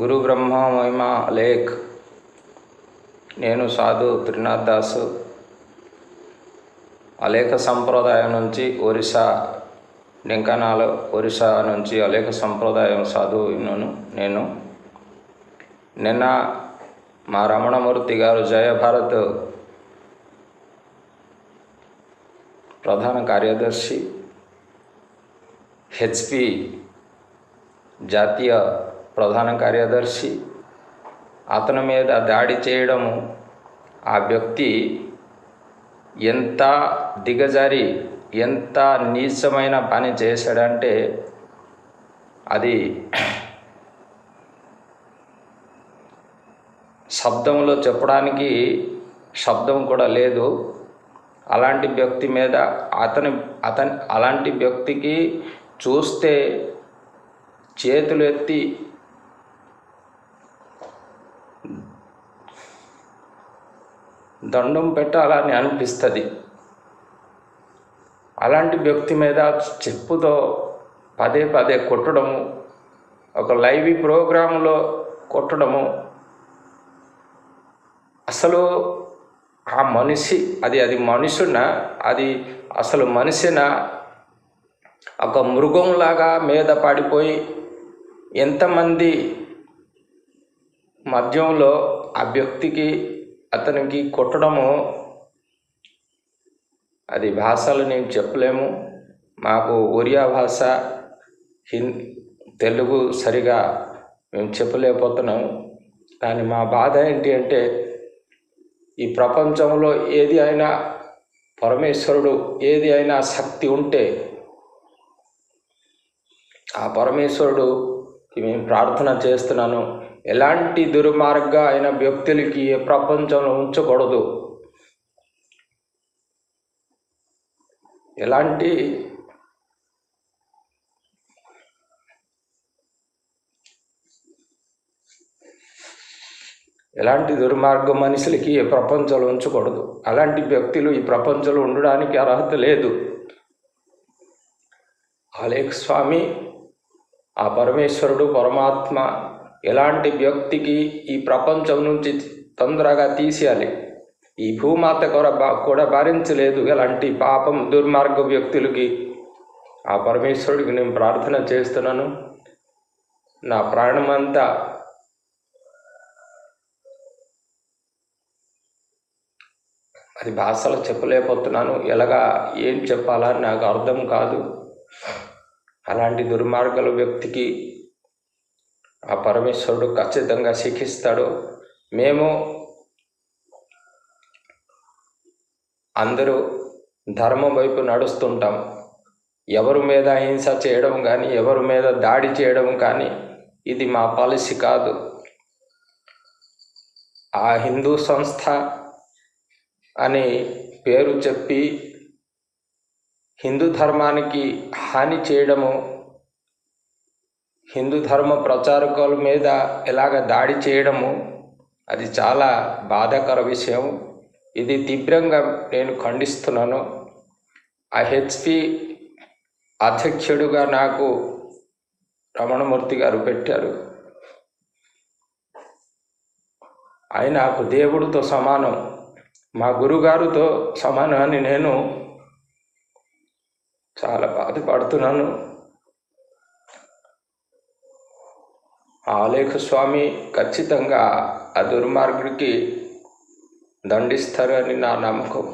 గురు బ్రహ్మ మహిమ లేఖ్. నేను సాధు త్రినాథ్ దాసు. అలేఖ సంప్రదాయం నుంచి ఒరిస్సా, ఢెంకానాల్ ఒరిస్సా నుంచి అలేఖ సంప్రదాయం సాధువును నేను. నిన్న మా రమణమూర్తి గారు జయ భారత్ ప్రధాన కార్యదర్శి, హెచ్పి జాతీయ ప్రధాన కార్యదర్శి అతని మీద దాడి చేయడము, ఆ వ్యక్తి ఎంత దిగజారి ఎంత నీచమైన పని చేశాడంటే అది శబ్దంలో చెప్పడానికి శబ్దం కూడా లేదు. అలాంటి వ్యక్తి మీద అలాంటి వ్యక్తికి చూస్తే చేతులు ఎత్తి దండం పెట్టాలని అనిపిస్తుంది. అలాంటి వ్యక్తి మీద చెప్పుతో పదే పదే కొట్టడము, ఒక లైవ్ ప్రోగ్రాంలో కొట్టడము, అసలు ఆ మనిషి అది మనుషునా, అది అసలు మనిషినా, ఒక మృగంలాగా మీద పడిపోయి ఎంతమంది మధ్యంలో ఆ వ్యక్తికి అతనికి కొట్టడము, అది భాషలు నేను చెప్పలేము. మాకు ఒరియా భాష, తెలుగు సరిగా మేము చెప్పలేకపోతున్నాము. కానీ మా బాధ ఏంటి అంటే ఈ ప్రపంచంలో ఏది అయినా పరమేశ్వరుడు, ఏది అయినా శక్తి ఉంటే ఆ పరమేశ్వరుడుకి మేము ప్రార్థన చేస్తున్నాను. ఎలాంటి దుర్మార్గ అయిన వ్యక్తులకి ఏ ప్రపంచంలో ఉంచకూడదు. ఎలాంటి దుర్మార్గ మనుషులకి ఏ ప్రపంచంలో ఉంచకూడదు. అలాంటి వ్యక్తులు ఈ ప్రపంచంలో ఉండడానికి అర్హత లేదు. అలేఖ స్వామి, ఆ పరమేశ్వరుడు పరమాత్మ ఎలాంటి వ్యక్తికి ఈ ప్రపంచం నుంచి తొందరగా తీసేయాలి. ఈ భూమాత కూడా భరించలేదు ఎలాంటి పాపం దుర్మార్గ వ్యక్తులకి. ఆ పరమేశ్వరుడికి నేను ప్రార్థన చేస్తున్నాను. నా ప్రాణమంతా అది భాషలో చెప్పలేకపోతున్నాను. ఏం చెప్పాలని నాకు అర్థం కాదు. అలాంటి దుర్మార్గుల వ్యక్తికి ఆ పరమేశ్వరుడు ఖచ్చితంగా శిక్షిస్తాడు. మేము అందరూ ధర్మం వైపు నడుస్తుంటాం. ఎవరి మీద హింస చేయడం కానీ, ఎవరి మీద దాడి చేయడం కానీ ఇది మా పాలసీ కాదు. ఆ హిందూ సంస్థ అని పేరు చెప్పి హిందూ ధర్మానికి హాని చేయడము, హిందూ ధర్మ ప్రచారకుల మీద ఎలాగ దాడి చేయడము అది చాలా బాధాకర విషయం. ఇది తీవ్రంగా నేను ఖండిస్తున్నాను. ఆ హెచ్పి అధ్యక్షుడుగా నాకు రమణమూర్తి గారు పెట్టారు. ఆయన నాకు దేవుడితో సమానం, మా గురుగారితో సమానం అని నేను చాలా బాధపడుతున్నాను. ఆ అలేఖ స్వామి ఖచ్చితంగా ఆ దుర్మార్గుడికి దండిస్తారు అని నా నమ్మకం.